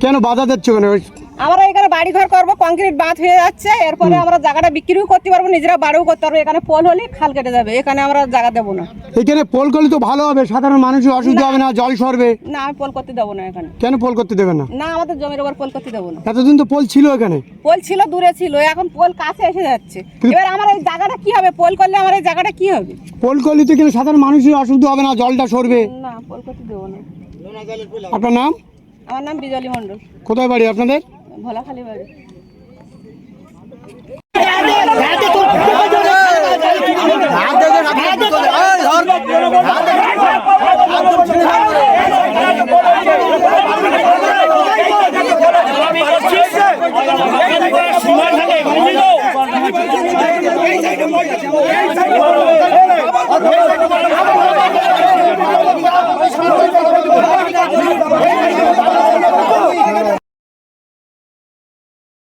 কেন বাধা দিচ্ছ কেন? আমরা এখানে বাড়ি ঘর করবো, কংক্রিট বাঁধ হয়ে যাচ্ছে, এরপরে আমরা জায়গাটা বিক্রিও করতে পারবো, নিজেরা বাড়িও করতে পারবো। এখানে পোল হলে খাল কেটে যাবে, এখানে আমরা জায়গা দেবো না। এখানে পোল করলে তো ভালো হবে, সাধারণ মানুষের অসুবিধা হবে না, জল সরবে। না, আমি পোল করতে দেবো না এখানে। কেন পোল করতে দেবেন না? না, আমাদের জমির ওপর পোল করতে দেবো না। এতদিন তো পোল ছিল এখানে। পোল ছিল, দূরে ছিল, এখন পোল কাছে এসে যাচ্ছে। এবার আমার এই জায়গাটা কি হবে? পোল করলে আমার এই জায়গাটা কি হবে? পোল করলে তো এখানে সাধারণ মানুষের অসুবিধা হবে না, জলটা সরবে। না, পোল করতে দেবো না। আপনার নাম? আমার নাম বিজলি মণ্ডল। কোথায় বাড়ি আপনাদের? ভোলাখালী বাড়ি। হাত